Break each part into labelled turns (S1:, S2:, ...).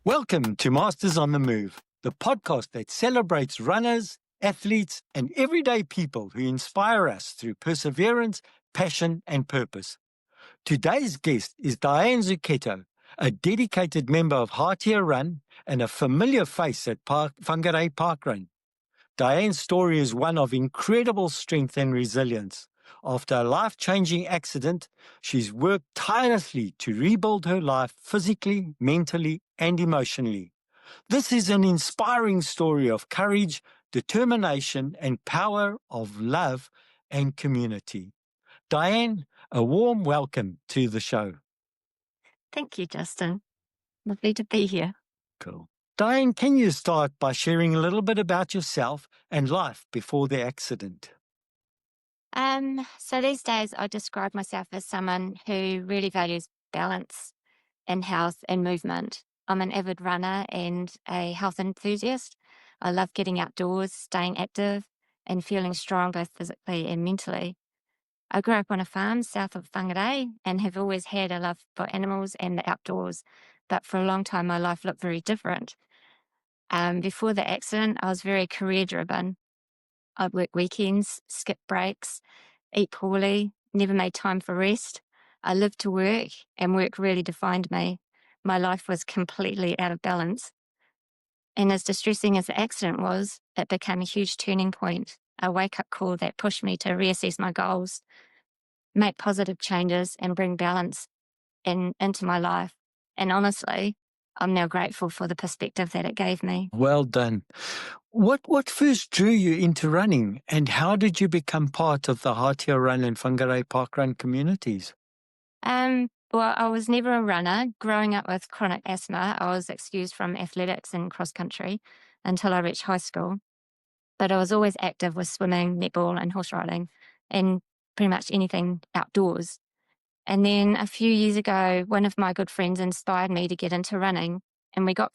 S1: Welcome to Masters on the Move, the podcast that celebrates runners, athletes, and everyday people who inspire us through perseverance, passion, and purpose. Today's guest is Dianne Zucchetto, a dedicated member of Hātea Run and a familiar face at Whangārei parkrun. Dianne's story is one of incredible strength and resilience. After a life-changing accident, she's worked tirelessly to rebuild her life physically, mentally, and emotionally. This is an inspiring story of courage, determination, and power of love and community. Dianne, a warm welcome to the show.
S2: Thank you, Justin. Lovely to be here.
S1: Cool. Dianne, can you start by sharing a little bit about yourself and life before the accident?
S2: So these days I describe myself as someone who really values balance in health and movement. I'm an avid runner and a health enthusiast. I love getting outdoors, staying active, and feeling strong both physically and mentally. I grew up on a farm south of Whangārei and have always had a love for animals and the outdoors, but for a long time my life looked very different. Before the accident, I was very career-driven. I'd work weekends, skip breaks, eat poorly, never made time for rest. I lived to work, and work really defined me. My life was completely out of balance. And as distressing as the accident was, it became a huge turning point, a wake-up call that pushed me to reassess my goals, make positive changes, and bring balance into my life. And honestly, I'm now grateful for the perspective that it gave me.
S1: Well done. What first drew you into running, and how did you become part of the Hātea Run and Whangārei parkrun communities?
S2: Well, I was never a runner. Growing up with chronic asthma, I was excused from athletics and cross country until I reached high school. But I was always active with swimming, netball, and horse riding, and pretty much anything outdoors. And then a few years ago, one of my good friends inspired me to get into running, and we got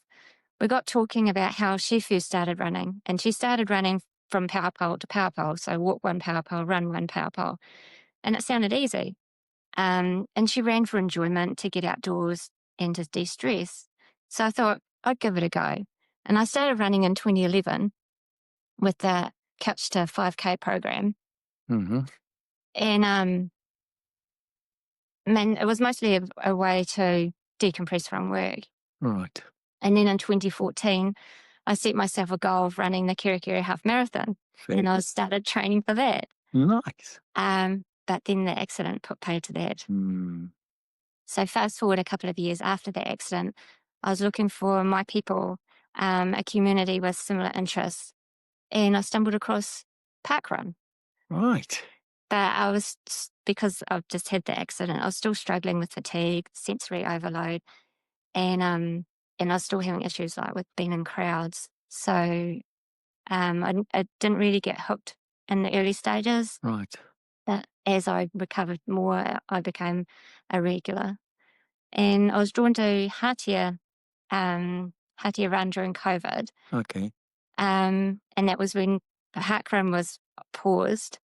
S2: talking about how she first started running, and she started running from power pole to power pole. So walk one power pole, run one power pole, and it sounded easy. And she ran for enjoyment, to get outdoors and to de-stress. So I thought I'd give it a go. And I started running in 2011 with the Couch to 5K program.
S1: Mm-hmm.
S2: And it was mostly a way to decompress from work.
S1: Right.
S2: And then in 2014, I set myself a goal of running the Kirikiri half marathon. And I started training for that.
S1: Nice.
S2: But then the accident put paid to that. So fast forward a couple of years after the accident, I was looking for my people, a community with similar interests, and I stumbled across parkrun.
S1: Right.
S2: But because I've just had the accident, I was still struggling with fatigue, sensory overload, and I was still having issues like with being in crowds. So I didn't really get hooked in the early stages.
S1: Right.
S2: But as I recovered more, I became a regular. And I was drawn to Hātea Run during COVID.
S1: Okay.
S2: And that was when the parkrun was paused,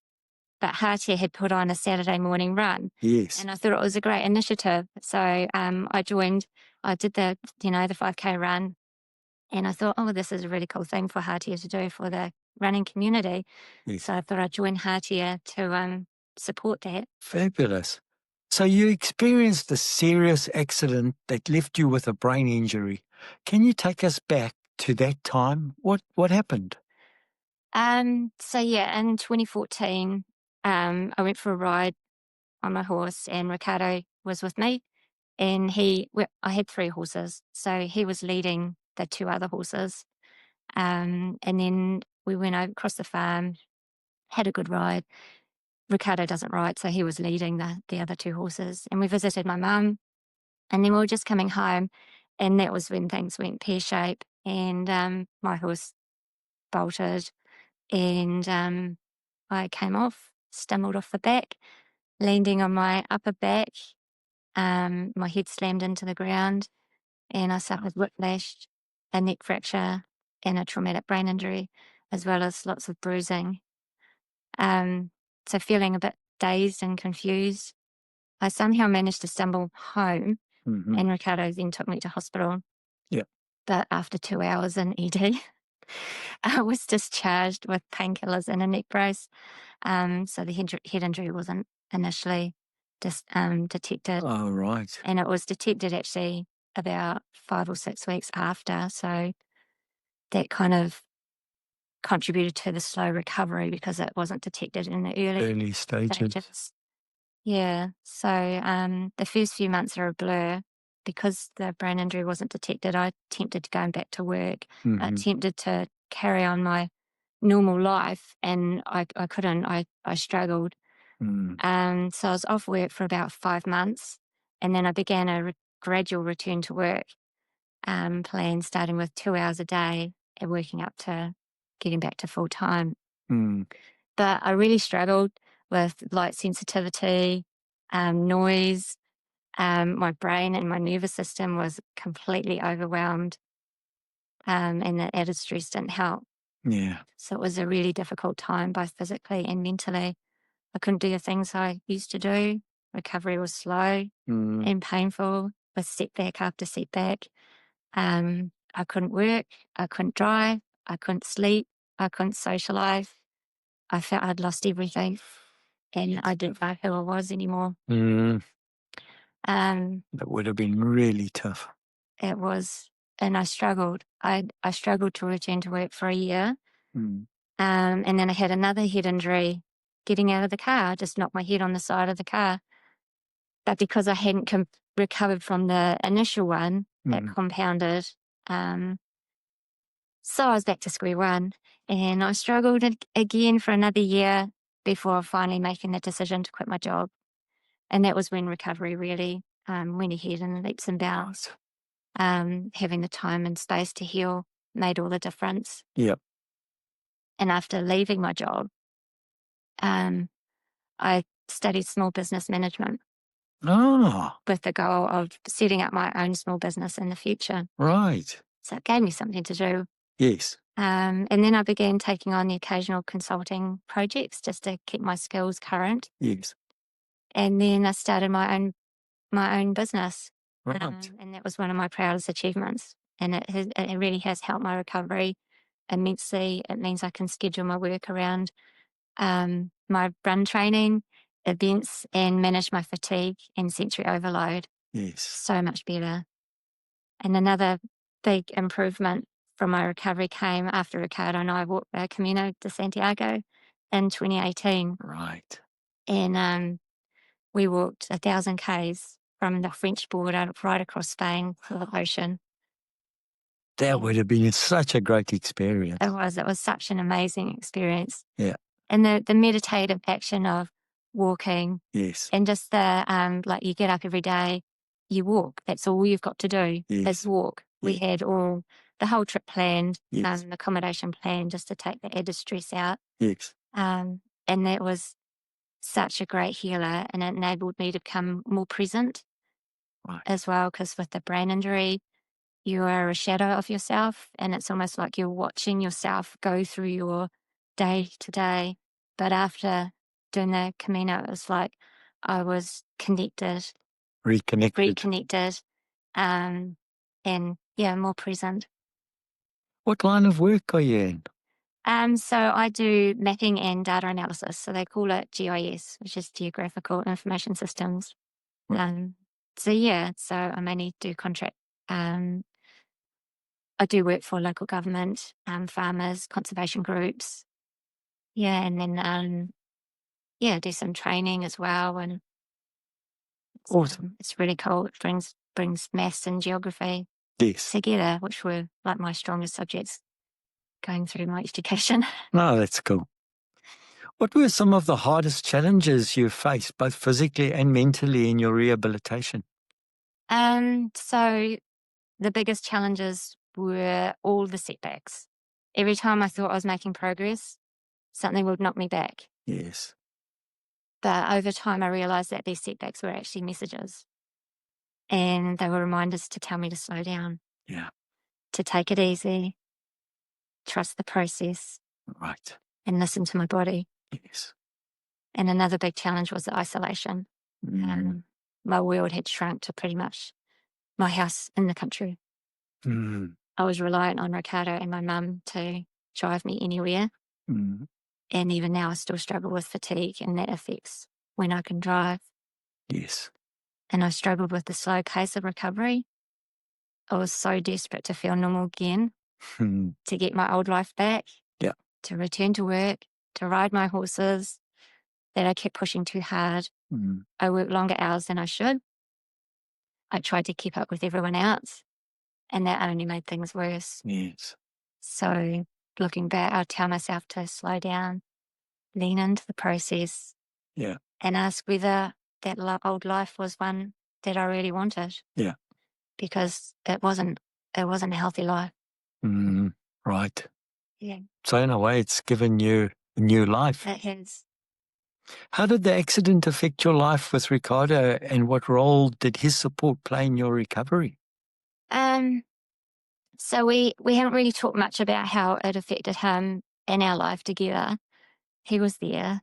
S2: but Hātea had put on a Saturday morning run.
S1: Yes.
S2: And I thought it was a great initiative. So I joined. I did the 5K run. And I thought, oh, this is a really cool thing for Hātea to do for the running community.
S1: Yes.
S2: So I thought I'd join Hātea to support that.
S1: Fabulous. So you experienced a serious accident that left you with a brain injury. Can you take us back to that time? What happened?
S2: So yeah, in 2014, I went for a ride on my horse, and Riccardo was with me. And I had 3 horses, so he was leading the 2 other horses. And then we went over across the farm, had a good ride. Riccardo doesn't ride, so he was leading the other 2 horses. And we visited my mum, and then we were just coming home, and that was when things went pear-shaped, and my horse bolted, and I came off, stumbled off the back, landing on my upper back. My head slammed into the ground, and I suffered whiplash, a neck fracture, and a traumatic brain injury, as well as lots of bruising. So feeling a bit dazed and confused, I somehow managed to stumble home,
S1: Mm-hmm.
S2: and Riccardo then took me to hospital.
S1: Yeah.
S2: But after 2 hours in ED, I was discharged with painkillers and a neck brace. So the head injury wasn't initially detected.
S1: Oh, right.
S2: And it was detected actually about 5 or 6 weeks after. So that kind of contributed to the slow recovery because it wasn't detected in the
S1: Early stages.
S2: stages. Yeah. So the first few months are a blur. Because the brain injury wasn't detected, I attempted going back to work. I
S1: Mhm.
S2: attempted to carry on my normal life, and I couldn't. I struggled. So I was off work for about 5 months, and then I began a gradual return to work plan, starting with 2 hours a day and working up to getting back to full time.
S1: Mm.
S2: But I really struggled with light sensitivity, noise. My brain and my nervous system was completely overwhelmed, and the added stress didn't help.
S1: Yeah.
S2: So it was a really difficult time, both physically and mentally. I couldn't do the things I used to do. Recovery was slow
S1: Mm.
S2: and painful with setback after setback. I couldn't work. I couldn't drive. I couldn't sleep. I couldn't socialize. I felt I'd lost everything, and I didn't know who I was anymore.
S1: Mm.
S2: Um,
S1: That would have been really tough.
S2: it was, and I struggled. I struggled to return to work for a year.
S1: Mm.
S2: And then I had another head injury getting out of the car. I just knocked my head on the side of the car. But because I hadn't recovered from the initial one, it compounded. Um, so I was back to square one, and I struggled again for another year before finally making the decision to quit my job. And that was when recovery really went ahead in leaps and bounds. Having the time and space to heal made all the difference.
S1: Yep.
S2: And after leaving my job, um, I studied small business management
S1: Oh,
S2: with the goal of setting up my own small business in the future.
S1: right.
S2: So it gave me something to do.
S1: Yes.
S2: And then I began taking on the occasional consulting projects just to keep my skills current.
S1: Yes.
S2: And then I started my own business.
S1: Right.
S2: And that was one of my proudest achievements. And it really has helped my recovery immensely. It means I can schedule my work around my run training, events, and manage my fatigue and sensory overload
S1: Yes.
S2: so much better. And another big improvement from my recovery came after Riccardo and I walked the Camino de Santiago in 2018.
S1: Right.
S2: And we walked 1,000 Ks from the French border right across Spain to the ocean.
S1: That would have been such a great experience.
S2: It was such an amazing experience.
S1: Yeah.
S2: And the meditative action of walking,
S1: Yes.
S2: and just the like you get up every day, you walk. That's all you've got to do
S1: Yes.
S2: is walk. We
S1: Yeah.
S2: had the whole trip planned,
S1: Yes.
S2: the accommodation planned just to take the added stress out.
S1: Yes.
S2: And that was such a great healer, and it enabled me to become more present
S1: Right.
S2: as well. Because with the brain injury, you are a shadow of yourself, and it's almost like you're watching yourself go through your day to day. But after doing the Camino, it was like I was reconnected, and yeah, more present.
S1: What line of work are you in?
S2: So I do mapping and data analysis. So they call it GIS, which is Geographical Information Systems.
S1: Right.
S2: So yeah, so I mainly do contract. I do work for local government, farmers, conservation groups. Yeah, and then yeah, do some training as well, and
S1: Awesome.
S2: it's really cool. It brings maths and geography
S1: Yes.
S2: together, which were like my strongest subjects going through my education.
S1: No, that's cool. What were some of the hardest challenges you faced, both physically and mentally, in your rehabilitation?
S2: So the biggest challenges were all the setbacks. Every time I thought I was making progress, something would knock me back.
S1: Yes.
S2: But over time, I realized that these setbacks were actually messages, and they were reminders to tell me to slow down,
S1: Yeah.
S2: to take it easy, trust the process,
S1: Right.
S2: and listen to my body.
S1: Yes.
S2: And another big challenge was the isolation. My world had shrunk to pretty much my house in the country. I was reliant on Riccardo and my mum to drive me anywhere.
S1: Mm.
S2: And even now I still struggle with fatigue, and that affects when I can drive.
S1: Yes.
S2: And I struggled with the slow pace of recovery. I was so desperate to feel normal again,
S1: Mm.
S2: to get my old life back,
S1: Yeah.
S2: to return to work, to ride my horses, that I kept pushing too hard.
S1: Mm.
S2: I worked longer hours than I should. I tried to keep up with everyone else, and that only made things worse.
S1: Yes.
S2: So looking back, I'll tell myself to slow down, lean into the process,
S1: Yeah.
S2: and ask whether that old life was one that I really wanted.
S1: Yeah.
S2: Because it wasn't a healthy life.
S1: Mm. Right.
S2: Yeah,
S1: So in a way, it's given you a new life.
S2: it has.
S1: How did the accident affect your life with Riccardo, and what role did his support play in your recovery?
S2: So we haven't really talked much about how it affected him in our life together. He was there.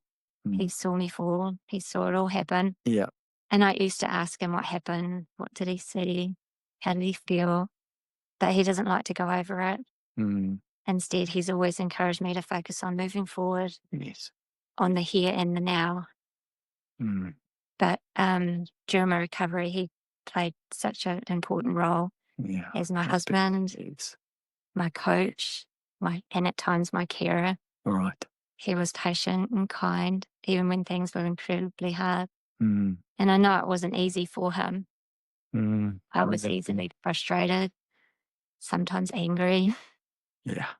S1: Mm.
S2: He saw me fall. He saw it all happen.
S1: Yeah.
S2: And I used to ask him what happened. What did he see? How did he feel? But he doesn't like to go over it.
S1: Mm.
S2: Instead, he's always encouraged me to focus on moving forward,
S1: Yes.
S2: on the here and the now.
S1: Mm.
S2: But during my recovery, he played such an important role
S1: Yeah.
S2: as my
S1: I bet.
S2: husband,
S1: Yes.
S2: my coach, and at times my carer.
S1: All right.
S2: He was patient and kind, even when things were incredibly hard.
S1: Mm.
S2: And I know it wasn't easy for him.
S1: Mm.
S2: I was
S1: Yeah.
S2: easily frustrated, sometimes angry,
S1: Yeah.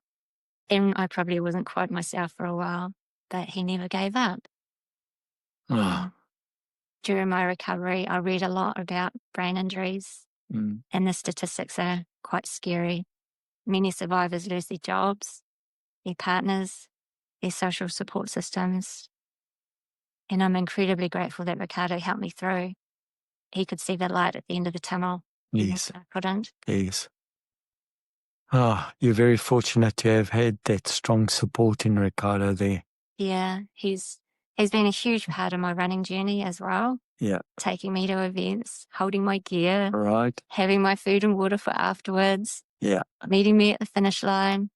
S2: and I probably wasn't quite myself for a while, but he never gave up.
S1: Ah.
S2: During my recovery, I read a lot about brain injuries,
S1: Mm.
S2: and the statistics are quite scary. Many survivors lose their jobs, their partners, their social support systems. And I'm incredibly grateful that Riccardo helped me through. He could see the light at the end of the tunnel.
S1: Yes.
S2: And I couldn't.
S1: Yes. Ah, you're very fortunate to have had that strong support in Riccardo there.
S2: Yeah, he's been a huge part of my running journey as well,
S1: Yeah.
S2: taking me to events, holding my gear,
S1: Right.
S2: having my food and water for afterwards,
S1: Yeah.
S2: meeting me at the finish line,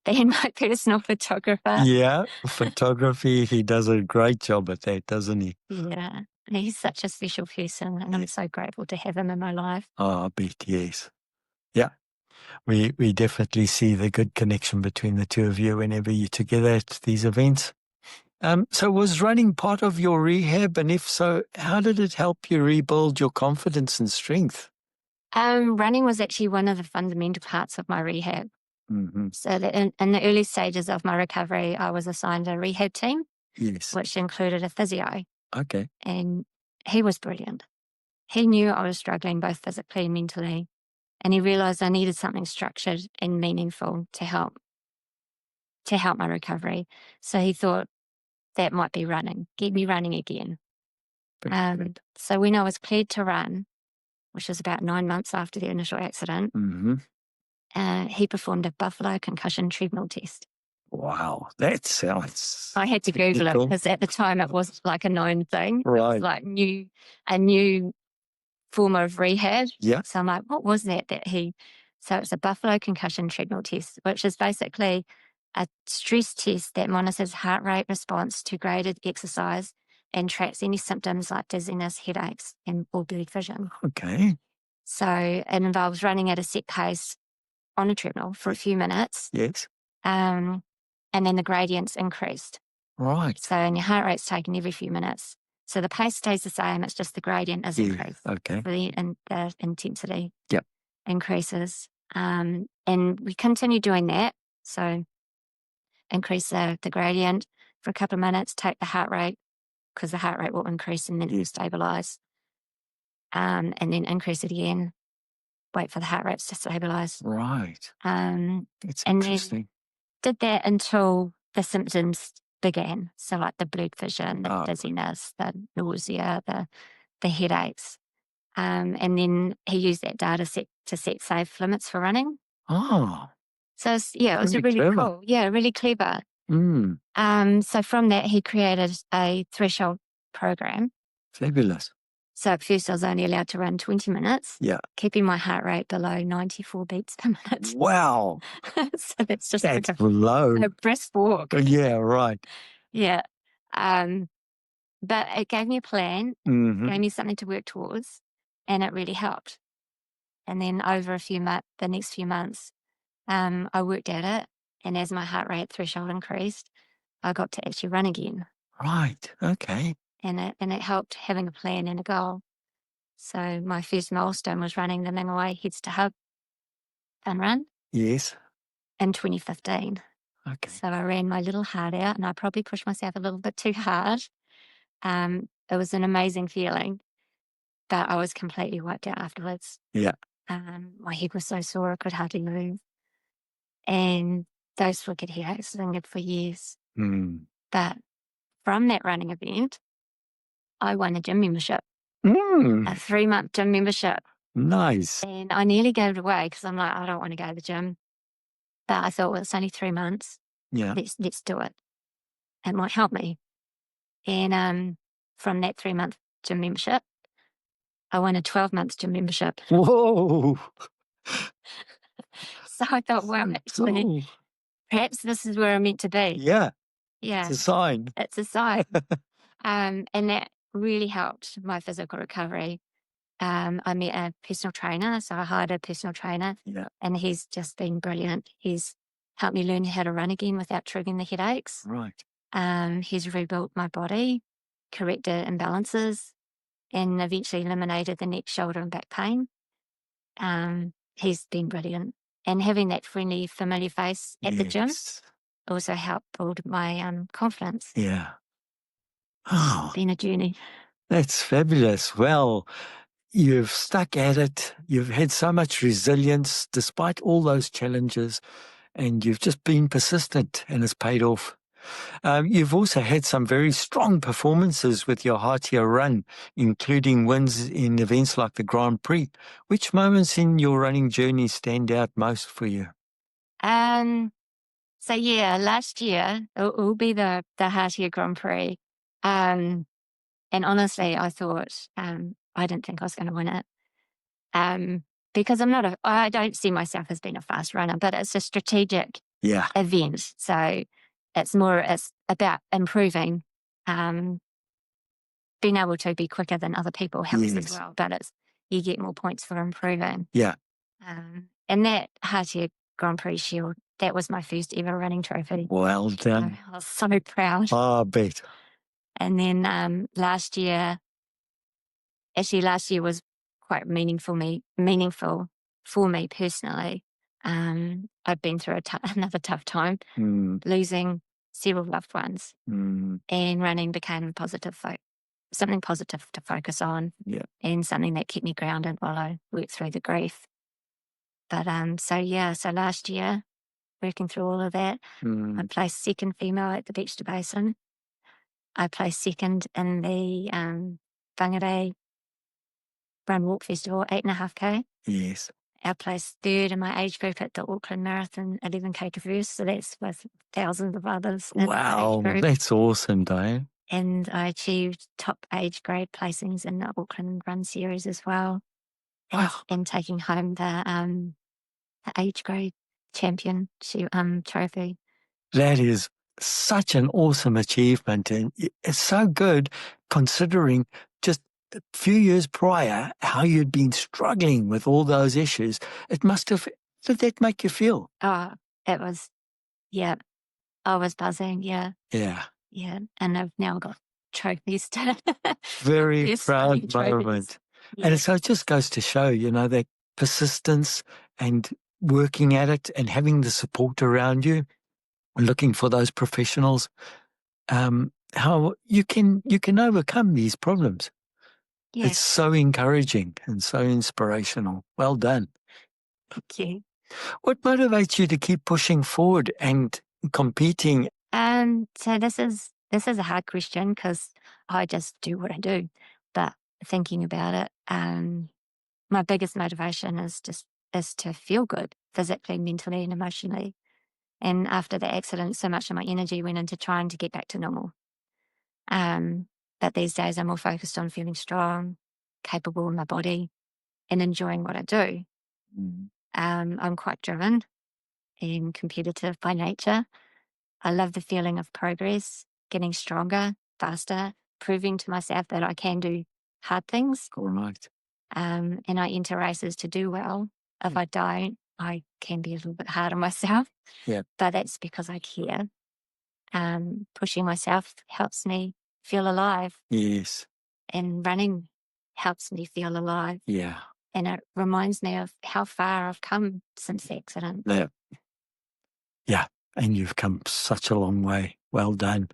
S2: being my personal photographer.
S1: Yeah. Photography, he does a great job at that, doesn't he?
S2: Yeah, he's such a special person, and I'm so grateful to have him in my life.
S1: Oh, I bet, yes. Yeah. We definitely see the good connection between the two of you whenever you're together at these events. So was running part of your rehab? And if so, how did it help you rebuild your confidence and strength?
S2: Running was actually one of the fundamental parts of my rehab.
S1: Mm-hmm.
S2: So that in the early stages of my recovery, I was assigned a rehab team,
S1: Yes.
S2: which included a physio,
S1: Okay.
S2: and he was brilliant. He knew I was struggling both physically and mentally, and he realised I needed something structured and meaningful to help my recovery. So he thought that might be running, get me running again.
S1: Good.
S2: So when I was cleared to run, which was about 9 months after the initial accident,
S1: Mm-hmm.
S2: he performed a buffalo concussion treadmill test.
S1: Wow, that sounds
S2: I had to Google it
S1: technical.
S2: because at the time it was like a known thing. It
S1: Right.
S2: was like a new form of rehab.
S1: Yeah.
S2: So I'm like, what was that so it's a buffalo concussion treadmill test, which is basically a stress test that monitors heart rate response to graded exercise and tracks any symptoms like dizziness, headaches, or blurred vision.
S1: Okay.
S2: So it involves running at a set pace on a treadmill for a few minutes,
S1: Yes.
S2: and then the gradient's increased.
S1: Right.
S2: So and your heart rate's taken every few minutes. So the pace stays the same, it's just the gradient is increased.
S1: Okay.
S2: The intensity
S1: Yep.
S2: increases. And we continue doing that. So increase the gradient for a couple of minutes, take the heart rate, because the heart rate will increase and then it will stabilise. And then increase it again, wait for the heart rates to stabilise.
S1: Right. It's
S2: and
S1: interesting.
S2: Did that until the symptoms began. So like the blurred vision, the dizziness, the nausea, the headaches. And then he used that data set to set safe limits for running.
S1: Oh.
S2: So it was
S1: Very
S2: really
S1: clever.
S2: cool. Yeah, really clever.
S1: Mm.
S2: So from that, he created a threshold program.
S1: Fabulous.
S2: So at first I was only allowed to run 20 minutes,
S1: Yeah.
S2: keeping my heart rate below 94 beats per minute.
S1: Wow.
S2: So that's just
S1: That's
S2: like
S1: low.
S2: a brisk walk.
S1: Yeah, right.
S2: Yeah. But it gave me a plan,
S1: Mhm.
S2: gave me something to work towards, and it really helped. And then over the next few months, I worked at it, and as my heart rate threshold increased, I got to actually run again.
S1: Right. Okay.
S2: And it helped having a plan and a goal. So my first milestone was running the Mangawai Heads to Hub Fun Run
S1: Yes.
S2: in 2015.
S1: Okay.
S2: So I ran my little heart out, and I probably pushed myself a little bit too hard. It was an amazing feeling, but I was completely wiped out afterwards.
S1: Yeah.
S2: My head was so sore I could hardly move. And those wicked headaches lingered for years.
S1: Mm.
S2: But from that running event, I won a gym membership, a
S1: Mm.
S2: 3-month gym membership.
S1: Nice.
S2: And I nearly gave it away because I'm like, I don't want to go to the gym. But I thought, well, it's only 3 months.
S1: Yeah.
S2: Let's do it. It might help me. And from that 3-month gym membership, I won a 12-month gym membership.
S1: Whoa.
S2: So I thought, well, actually,
S1: Oh.
S2: perhaps this is where I'm meant to be.
S1: Yeah.
S2: Yeah,
S1: It's a sign.
S2: it's a sign. And that really helped my physical recovery. I met a personal trainer, so I hired a personal trainer,
S1: Yeah.
S2: and he's just been brilliant. He's helped me learn how to run again without triggering the headaches.
S1: Right.
S2: He's rebuilt my body, corrected imbalances, and eventually eliminated the neck, shoulder, and back pain. He's been brilliant. And having that friendly, familiar face at the gym
S1: Yes.
S2: also helped build my confidence.
S1: Yeah. Oh,
S2: Been a journey.
S1: that's fabulous. Well, you've stuck at it. You've had so much resilience despite all those challenges, and you've just been persistent, and it's paid off. You've also had some very strong performances with your Hātea Run, including wins in events like the Grand Prix. Which moments in your running journey stand out most for you?
S2: So yeah, last year it will be the Hātea Grand Prix. And honestly, I thought I didn't think I was going to win it. Because I don't see myself as being a fast runner, but it's a strategic
S1: Yeah.
S2: event. So it's about improving, being able to be quicker than other people helps as
S1: Yes.
S2: well, but you get more points for improving.
S1: Yeah.
S2: And that Hātea Grand Prix Shield, that was my first ever running trophy.
S1: Well done.
S2: I was so proud.
S1: I bet.
S2: And then last year was quite meaningful for me personally. I'd been through another tough time, losing several loved ones, and running became something positive to focus on, and something that kept me grounded while I worked through the grief. But so last year, working through all of that, I placed second female at the Beach to Basin. I placed second in the Whangārei Run Walk Festival, 8.5K.
S1: Yes.
S2: I placed third in my age group at the Auckland Marathon, 11K traverse. So that's with thousands of others in that age
S1: Wow,
S2: group.
S1: that's awesome, Dianne.
S2: And I achieved top age grade placings in the Auckland Run Series as well.
S1: Wow.
S2: And taking home the age grade champion trophy.
S1: That is such an awesome achievement, and it's so good considering just a few years prior how you'd been struggling with all those issues. It must have, did that make you feel?
S2: Oh, it was, yeah, I was buzzing, yeah.
S1: Yeah.
S2: Yeah, and I've now got trophies to
S1: Very
S2: Yes,
S1: proud
S2: trophies.
S1: moment.
S2: Yeah.
S1: And so it just goes to show, that persistence and working at it and having the support around you, looking for those professionals, how you can overcome these problems.
S2: Yeah,
S1: It's so encouraging and so inspirational. Well done.
S2: thank you.
S1: What motivates you to keep pushing forward and competing?
S2: So this is a hard question because I just do what I do. But thinking about it, my biggest motivation is to feel good physically, mentally, and emotionally. And after the accident, so much of my energy went into trying to get back to normal. But these days, I'm more focused on feeling strong, capable in my body and enjoying what I do.
S1: Mm.
S2: I'm quite driven and competitive by nature. I love the feeling of progress, getting stronger, faster, proving to myself that I can do hard things.
S1: All right.
S2: And I enter races to do well. If I don't, I can be a little bit hard on myself.
S1: Yeah.
S2: But that's because I care. Pushing myself helps me feel alive,
S1: Yes.
S2: and running helps me feel alive.
S1: Yeah.
S2: And it reminds me of how far I've come since the accident.
S1: Yeah. Yeah. And you've come such a long way. Well done.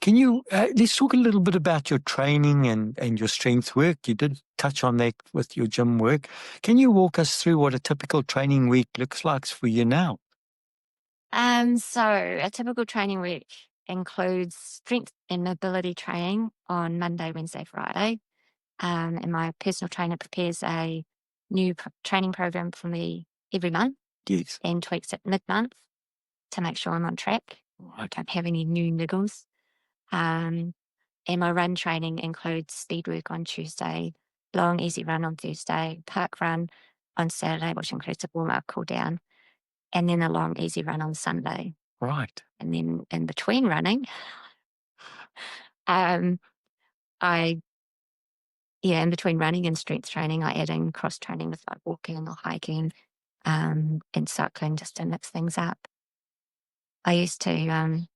S1: Can you, let's talk a little bit about your training and your strength work. You did touch on that with your gym work. Can you walk us through what a typical training week looks like for you now?
S2: So a typical training week includes strength and mobility training on Monday, Wednesday, Friday. And my personal trainer prepares a new training program for me every month
S1: Yes.
S2: and tweaks it mid-month to make sure I'm on track. I
S1: Right.
S2: don't have any new niggles. And my run training includes speed work on Tuesday, long, easy run on Thursday, park run on Saturday, which includes a warm-up, cool down, and then a long, easy run on Sunday.
S1: Right.
S2: And then in between running, in between running and strength training, I add in cross training with like walking or hiking, and cycling just to mix things up. I used to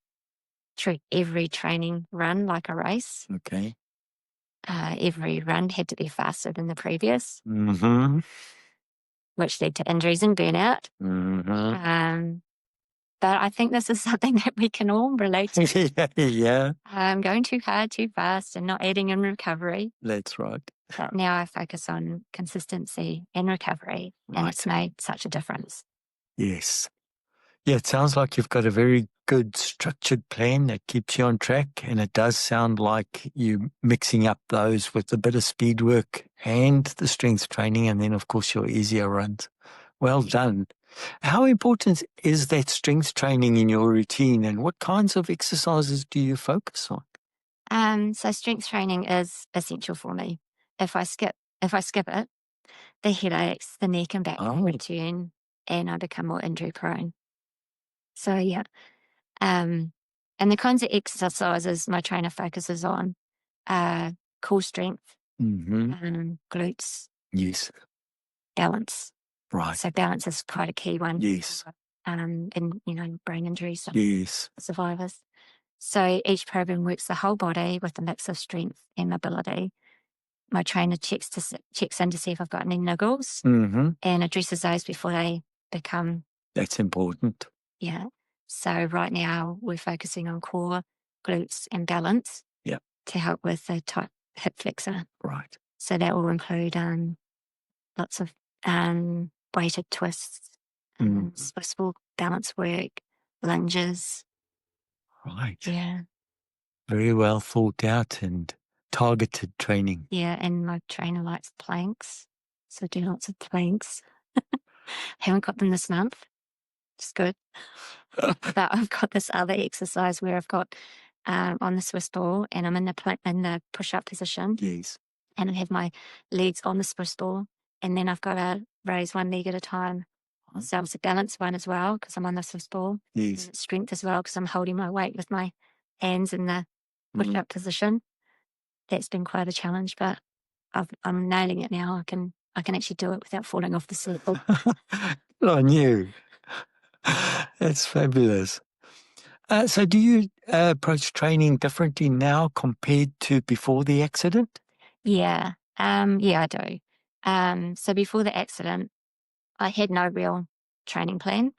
S2: treat every training run like a race.
S1: Okay.
S2: Every run had to be faster than the previous,
S1: Mm-hmm.
S2: which led to injuries and burnout.
S1: Mm-hmm.
S2: But I think this is something that we can all relate to.
S1: Yeah.
S2: Going too hard, too fast, and not adding in recovery.
S1: That's right.
S2: But now I focus on consistency and recovery, and it's made such a difference.
S1: Yes. Yeah, it sounds like you've got a very good structured plan that keeps you on track, and it does sound like you mixing up those with a bit of speed work and the strength training, and then, of course, your easier runs. Well done. How important is that strength training in your routine, and what kinds of exercises do you focus on?
S2: So strength training is essential for me. If I skip it, the headaches, the neck and back pain return, and I become more injury prone. So yeah. And the kinds of exercises my trainer focuses on are core strength,
S1: Mm-hmm.
S2: glutes,
S1: Yes.
S2: balance.
S1: Right.
S2: So balance is quite a key one.
S1: Yes.
S2: And brain injuries,
S1: Yes.
S2: survivors. So each program works the whole body with a mix of strength and mobility. My trainer checks in to see if I've got any niggles and addresses those before they become.
S1: That's important.
S2: Yeah. So right now we're focusing on core, glutes, and balance.
S1: Yeah.
S2: To help with the tight hip flexor.
S1: Right.
S2: So that will include lots of weighted twists, Swiss ball balance work, lunges.
S1: Right.
S2: Yeah.
S1: Very well thought out and targeted training.
S2: Yeah, and my trainer likes planks, so do lots of planks. Haven't got them this month. It's good. But I've got this other exercise where I've got on the Swiss ball and I'm in the push-up position.
S1: Yes.
S2: And I have my legs on the Swiss ball, and then I've got to raise one leg at a time. So it's a balance one as well because I'm on the Swiss ball.
S1: Yes.
S2: And it's strength as well because I'm holding my weight with my hands in the push-up position. That's been quite a challenge, but I'm nailing it now. I can actually do it without falling off the circle.
S1: Good on you. That's fabulous. So do you approach training differently now compared to before the accident?
S2: Yeah. I do. So before the accident, I had no real training plan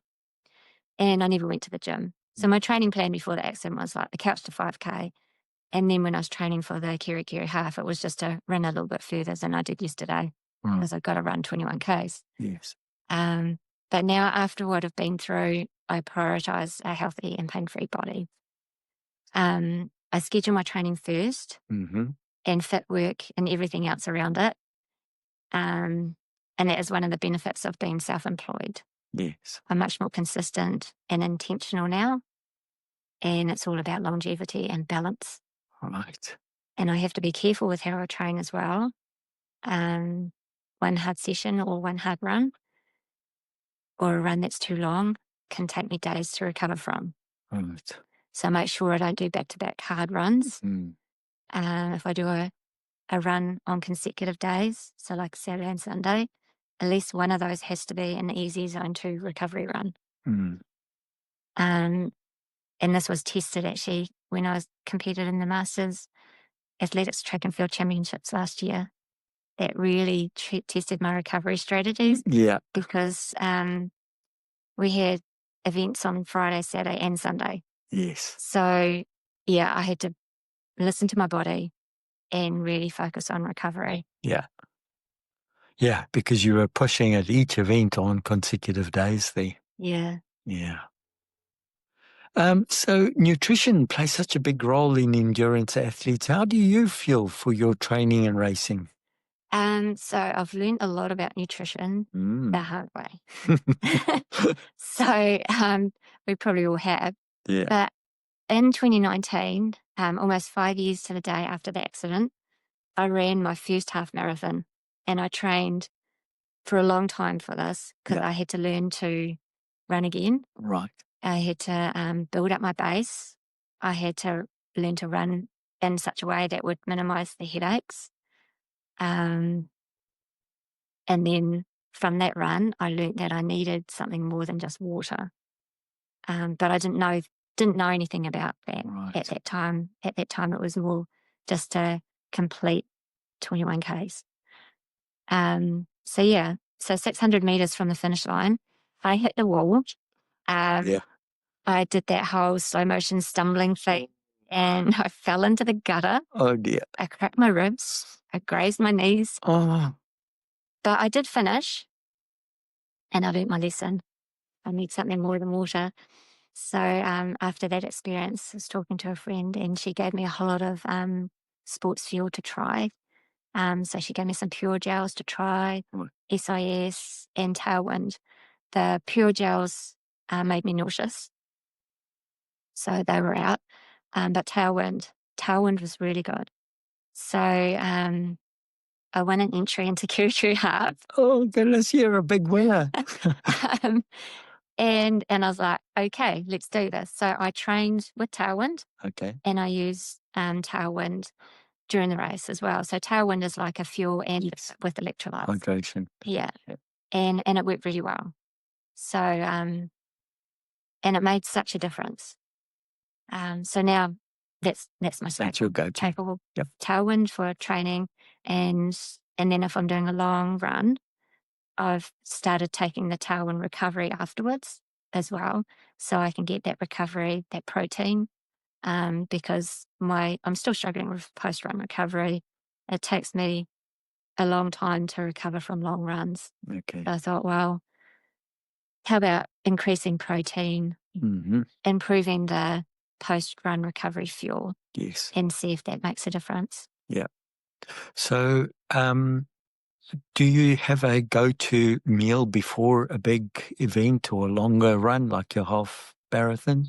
S2: and I never went to the gym. So my training plan before the accident was like the couch to 5K. And then when I was training for the Kiri half, it was just to run a little bit further than I did yesterday because I've got to run 21Ks.
S1: Yes.
S2: But now after what I've been through, I prioritise a healthy and pain-free body. I schedule my training first and fit work and everything else around it. And that is one of the benefits of being self-employed.
S1: Yes.
S2: I'm much more consistent and intentional now. And it's all about longevity and balance.
S1: Right.
S2: And I have to be careful with how I train as well one hard session or one hard run, or a run that's too long, can take me days to recover from.
S1: Right.
S2: So I make sure I don't do back-to-back hard runs.
S1: Mm.
S2: If I do a run on consecutive days, so like Saturday and Sunday, at least one of those has to be an easy zone 2 recovery run.
S1: Mm.
S2: And this was tested actually when I was competed in the Masters Athletics Track and Field Championships last year. That really tested my recovery strategies.
S1: Yeah.
S2: Because we had events on Friday, Saturday, and Sunday.
S1: Yes.
S2: So, yeah, I had to listen to my body and really focus on recovery.
S1: Yeah. Yeah, because you were pushing at each event on consecutive days there.
S2: Yeah.
S1: Yeah. So nutrition plays such a big role in endurance athletes. How do you feel for your training and racing?
S2: So I've learned a lot about nutrition the hard way. So we probably all have.
S1: Yeah.
S2: But in 2019, almost 5 years to the day after the accident, I ran my first half marathon, and I trained for a long time for this because
S1: Yeah.
S2: I had to learn to run again.
S1: Right.
S2: I had to build up my base. I had to learn to run in such a way that would minimize the headaches. And then from that run, I learned that I needed something more than just water. But I didn't know anything about that
S1: Right.
S2: at that time. At that time, it was more just to complete 21 Ks. So 600 meters from the finish line, I hit the wall.
S1: Yeah.
S2: I did that whole slow motion stumbling thing, and I fell into the gutter.
S1: Oh dear.
S2: I cracked my ribs. I grazed my knees.
S1: Oh.
S2: But I did finish, and I learnt my lesson. I need something more than water. So after that experience, I was talking to a friend, and she gave me a whole lot of sports fuel to try. So she gave me some pure gels to try, SIS and Tailwind. The pure gels made me nauseous, so they were out. But Tailwind was really good. So I won an entry into Q2 Half.
S1: Oh goodness, you're a big winner.
S2: And I was like, okay, let's do this. So I trained with Tailwind.
S1: Okay.
S2: And I used Tailwind during the race as well. So Tailwind is like a fuel and with electrolytes.
S1: Hydration.
S2: Yeah. And it worked really well. So and it made such a difference. So now that's my
S1: That's your go-to.
S2: staple.
S1: Yep.
S2: Tailwind for training, and then if I'm doing a long run, I've started taking the Tailwind recovery afterwards as well, so I can get that recovery, that protein. Because I'm still struggling with post-run recovery. It takes me a long time to recover from long runs.
S1: Okay.
S2: So I thought, well, how about increasing protein, improving the post-run recovery fuel,
S1: Yes.
S2: and see if that makes a difference.
S1: Yeah. So, do you have a go-to meal before a big event or a longer run, like your half marathon?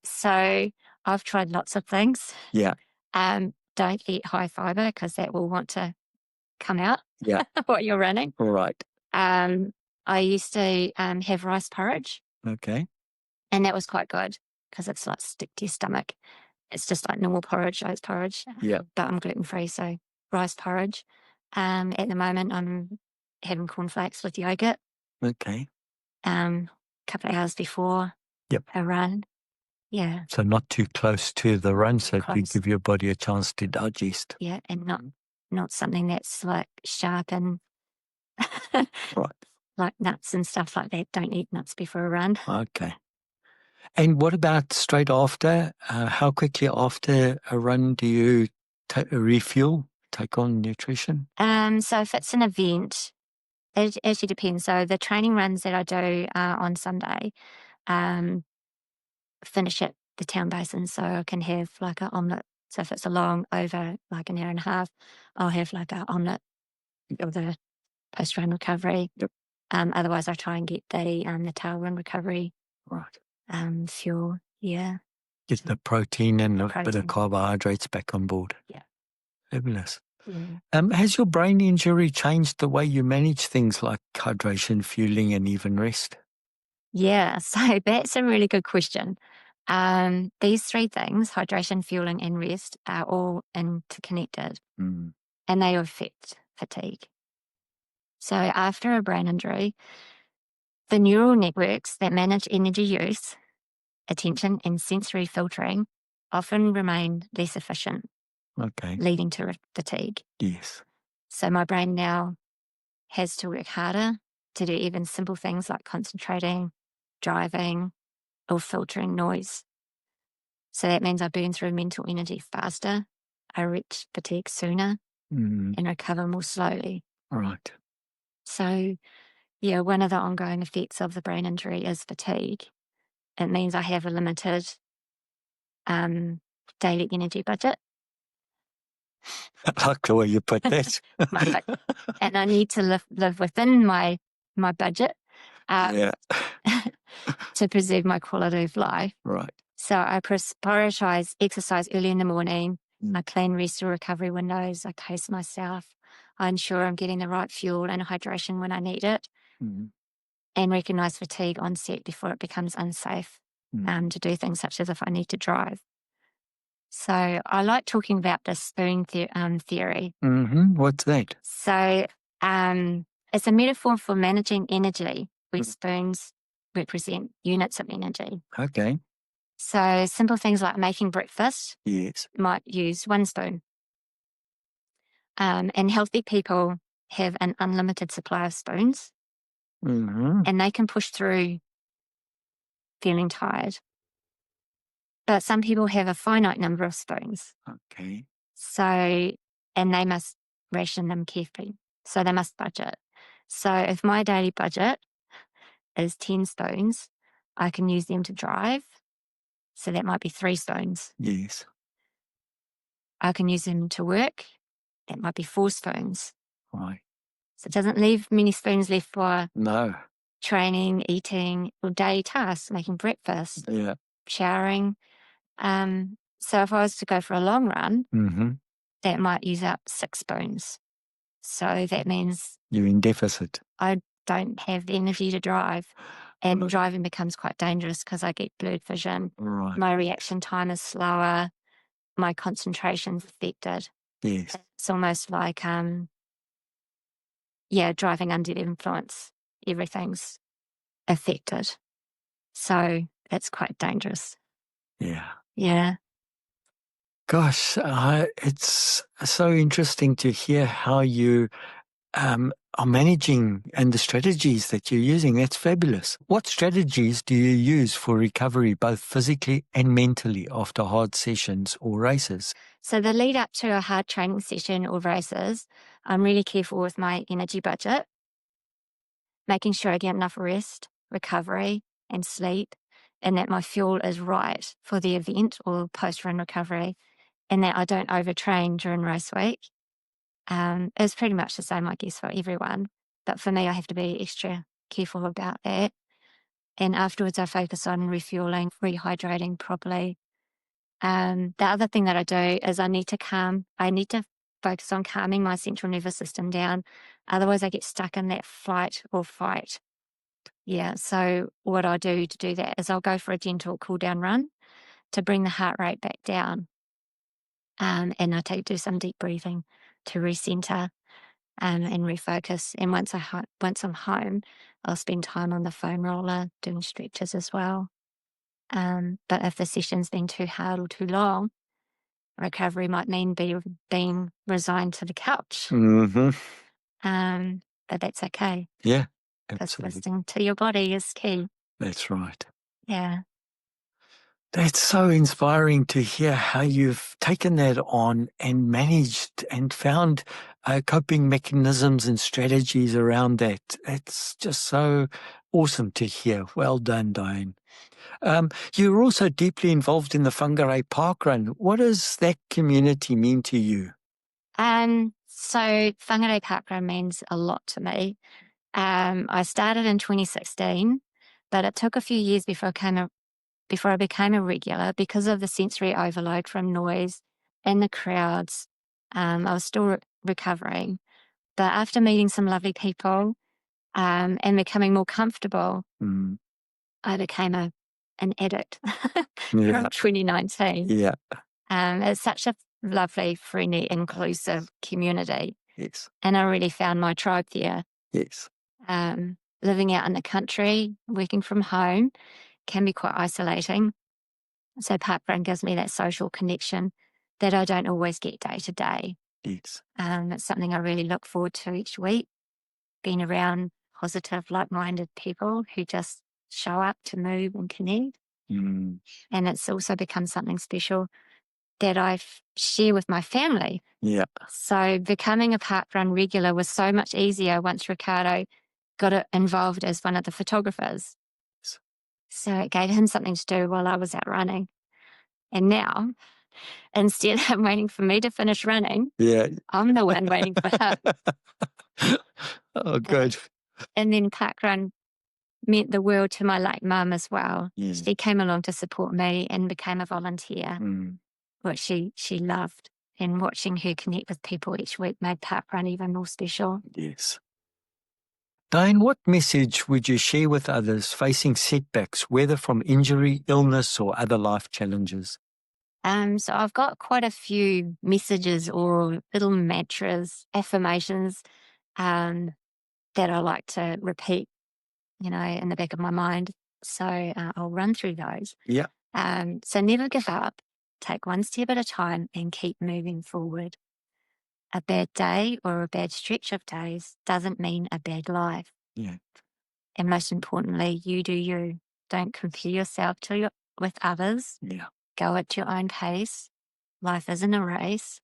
S2: So I've tried lots of things.
S1: Yeah.
S2: Don't eat high fiber because that will want to come out.
S1: Yeah.
S2: While you're running.
S1: Right.
S2: I used to have rice porridge.
S1: Okay.
S2: And that was quite good because it's like stick to your stomach. It's just like normal porridge, oats porridge.
S1: Yeah.
S2: But I'm gluten-free, so rice porridge. At the moment, I'm having cornflakes with yogurt.
S1: Okay.
S2: Couple of hours before a run. Yeah.
S1: So not too close to the run, so to
S2: Close.
S1: give your body a chance to digest.
S2: Yeah, and not something that's like sharp and
S1: Right.
S2: like nuts and stuff like that. Don't eat nuts before a run.
S1: Okay. And what about straight after? How quickly after a run do you refuel, take on nutrition?
S2: So if it's an event, it actually depends. So the training runs that I do on Sunday, finish at the town basin, so I can have like an omelette. So if it's a long over like an hour and a half, I'll have like an omelette of the post-run recovery.
S1: Yep.
S2: Otherwise, I try and get the tail run recovery.
S1: Right.
S2: Fuel. Yeah.
S1: Get the protein and a bit of
S2: Protein.
S1: carbohydrates back on board.
S2: Yeah.
S1: Fabulous. Has your brain injury changed the way you manage things like hydration, fueling, and even rest?
S2: Yeah, so that's a really good question. These three things, hydration, fueling, and rest, are all interconnected
S1: Mm.
S2: and they affect fatigue. So after a brain injury, the neural networks that manage energy use, attention, and sensory filtering often remain less efficient,
S1: Okay.
S2: leading to fatigue.
S1: Yes.
S2: So my brain now has to work harder to do even simple things like concentrating, driving, or filtering noise. So that means I burn through mental energy faster, I reach fatigue sooner,
S1: Mm.
S2: and recover more slowly.
S1: Right.
S2: So, yeah, one of the ongoing effects of the brain injury is fatigue. It means I have a limited daily energy budget.
S1: I like the way you put that.
S2: And I need to live within my budget
S1: Yeah.
S2: to preserve my quality of life.
S1: Right.
S2: So I prioritize exercise early in the morning. I plan rest or recovery windows. I pace myself. I ensure I'm getting the right fuel and hydration when I need it, and recognize fatigue onset before it becomes unsafe to do things such as if I need to drive. So I like talking about the spoon theory.
S1: What's that?
S2: So it's a metaphor for managing energy, where spoons represent units of energy.
S1: Okay.
S2: So simple things like making breakfast
S1: Yes.
S2: might use one spoon. And healthy people have an unlimited supply of spoons, and they can push through feeling tired. But some people have a finite number of spoons.
S1: Okay.
S2: So, and they must ration them carefully. So they must budget. So if my daily budget is 10 spoons, I can use them to drive. So that might be 3 spoons.
S1: Yes.
S2: I can use them to work. That might be 4 spoons.
S1: Right.
S2: So it doesn't leave many spoons left for
S1: No.
S2: training, eating, or daily tasks, making breakfast,
S1: Yeah.
S2: showering. So if I was to go for a long run, that might use up 6 spoons. So that means
S1: You're in deficit.
S2: I don't have the energy to drive, and driving becomes quite dangerous because I get blurred vision.
S1: Right.
S2: My reaction time is slower. My concentration's affected.
S1: Yes.
S2: It's almost like, driving under the influence. Everything's affected. So that's quite dangerous.
S1: Yeah.
S2: Yeah.
S1: Gosh, it's so interesting to hear how you are managing and the strategies that you're using. That's fabulous. What strategies do you use for recovery, both physically and mentally, after hard sessions or races?
S2: So the lead up to a hard training session or races, I'm really careful with my energy budget, making sure I get enough rest, recovery, and sleep, and that my fuel is right for the event or post-run recovery, and that I don't overtrain during race week. It's pretty much the same, I guess, for everyone. But for me, I have to be extra careful about that. And afterwards, I focus on refueling, rehydrating properly. The other thing that I do is I need to focus on calming my central nervous system down. Otherwise, I get stuck in that flight or fight. Yeah. So what I do to do that is I'll go for a gentle cool down run to bring the heart rate back down. And I do some deep breathing to recenter and refocus. And once I'm home, I'll spend time on the foam roller doing stretches as well. But if the session's been too hard or too long, recovery might mean being resigned to the couch. But that's okay.
S1: Yeah,
S2: Because
S1: absolutely.
S2: listening to your body is key.
S1: That's right.
S2: Yeah.
S1: That's so inspiring to hear how you've taken that on and managed and found coping mechanisms and strategies around that. It's just so awesome to hear. Well done, Dianne. You're also deeply involved in the Whangārei parkrun. What does that community mean to you?
S2: So Whangārei Parkrun means a lot to me. I started in 2016, but it took a few years before I became a regular because of the sensory overload from noise and the crowds. I was still recovering. But after meeting some lovely people and becoming more comfortable, I became an addict from 2019.
S1: Yeah.
S2: It's such a lovely, friendly, inclusive community.
S1: Yes.
S2: And I really found my tribe there.
S1: Yes.
S2: Living out in the country, working from home can be quite isolating. So parkrun gives me that social connection that I don't always get day to day.
S1: Yes.
S2: It's something I really look forward to each week, being around positive, like-minded people who just show up to move and connect. And it's also become something special that I share with my family.
S1: Yeah.
S2: So becoming a parkrun regular was so much easier once Riccardo got involved as one of the photographers. So it gave him something to do while I was out running. And now, instead of waiting for me to finish running, I'm the one waiting for him.
S1: Oh, good.
S2: And then parkrun meant the world to my late mum as well.
S1: Yes.
S2: She came along to support me and became a volunteer, which she loved. And watching her connect with people each week made parkrun even more special.
S1: Yes. Dianne, what message would you share with others facing setbacks, whether from injury, illness, or other life challenges?
S2: So I've got quite a few messages or little mantras, affirmations that I like to repeat, in the back of my mind. So I'll run through those.
S1: Yeah.
S2: So never give up, take one step at a time and keep moving forward. A bad day or a bad stretch of days doesn't mean a bad life.
S1: Yeah.
S2: And most importantly, you do you. Don't compare yourself with others.
S1: Yeah.
S2: Go at your own pace. Life isn't a race.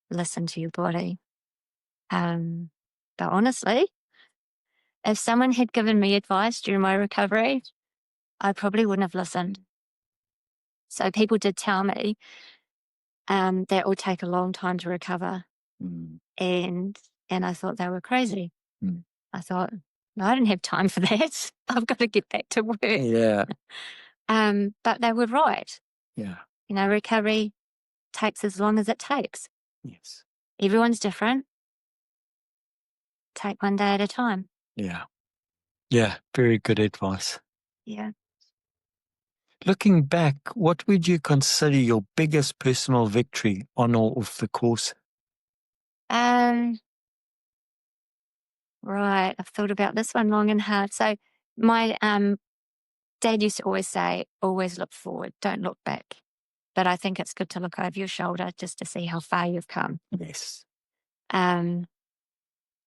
S2: Listen to your body. But honestly, if someone had given me advice during my recovery, I probably wouldn't have listened. So people did tell me that it would take a long time to recover. And I thought they were crazy. I thought, no, I don't have time for that. I've got to get back to work.
S1: Yeah.
S2: But they were right.
S1: Yeah.
S2: Recovery takes as long as it takes.
S1: Yes.
S2: Everyone's different. Take one day at a time.
S1: Yeah. Yeah. Very good advice.
S2: Yeah.
S1: Looking back, what would you consider your biggest personal victory on or off the course?
S2: Right. I've thought about this one long and hard. So my dad used to always say, always look forward, don't look back. But I think it's good to look over your shoulder just to see how far you've come.
S1: Yes.
S2: And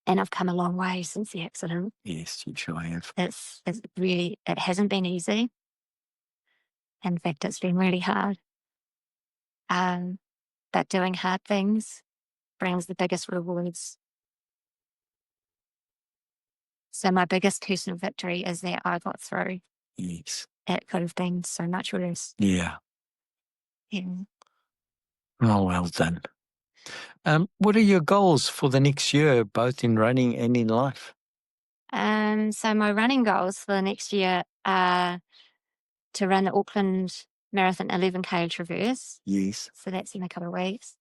S2: I've come a long way since the accident.
S1: Yes, you sure have.
S2: It hasn't been easy. In fact, it's been really hard. But doing hard things brings the biggest rewards. So my biggest personal victory is that I got through.
S1: Yes.
S2: It could have been so much worse.
S1: Yeah.
S2: Yeah.
S1: Oh, well done. What are your goals for the next year, both in running and in life?
S2: So my running goals for the next year are to run the Auckland Marathon 11K Traverse.
S1: Yes.
S2: So that's in a couple of weeks.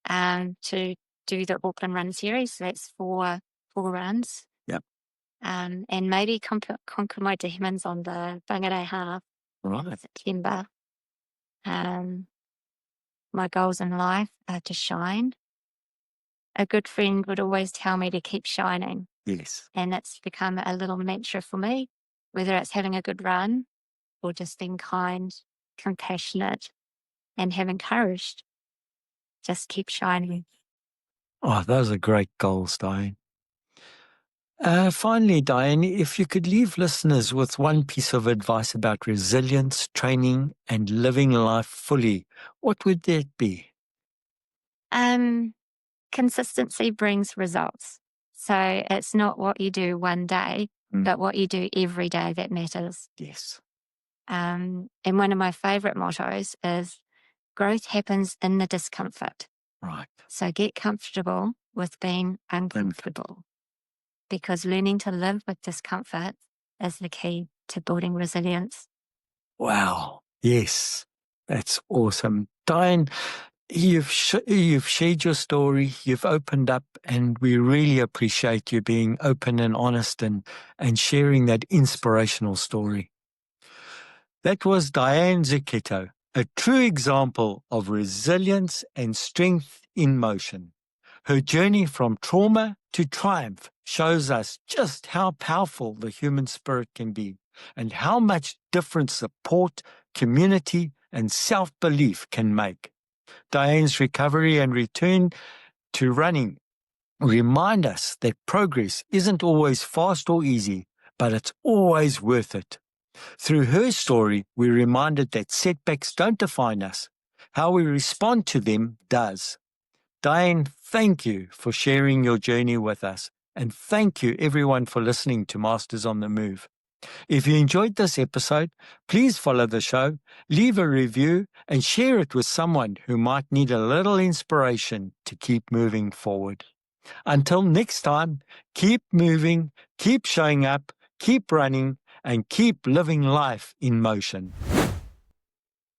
S2: To do the Auckland Run Series. So that's four runs.
S1: Yep.
S2: And maybe conquer my demons on the Whangārei half.
S1: Right.
S2: September. My goals in life are to shine. A good friend would always tell me to keep shining.
S1: Yes.
S2: And it's become a little mantra for me, whether it's having a good run or just being kind, compassionate, and having courage. Just keep shining.
S1: Oh, those are great goals, Dianne. Finally, Dianne, if you could leave listeners with one piece of advice about resilience, training, and living life fully, what would that be?
S2: Consistency brings results. So it's not what you do one day, but what you do every day that matters.
S1: Yes.
S2: And one of my favorite mottos is growth happens in the discomfort.
S1: Right.
S2: So get comfortable with being uncomfortable, because learning to live with discomfort is the key to building resilience.
S1: Wow. Yes. That's awesome. Dianne, You've shared your story, you've opened up, and we really appreciate you being open and honest and sharing that inspirational story. That was Dianne Zucchetto, a true example of resilience and strength in motion. Her journey from trauma to triumph shows us just how powerful the human spirit can be and how much difference support, community, and self-belief can make. Diane's recovery and return to running remind us that progress isn't always fast or easy, but it's always worth it. Through her story, we're reminded that setbacks don't define us. How we respond to them does. Dianne, thank you for sharing your journey with us. And thank you, everyone, for listening to Masters on the Move. If you enjoyed this episode, please follow the show, leave a review, and share it with someone who might need a little inspiration to keep moving forward. Until next time, keep moving, keep showing up, keep running, and keep living life in motion.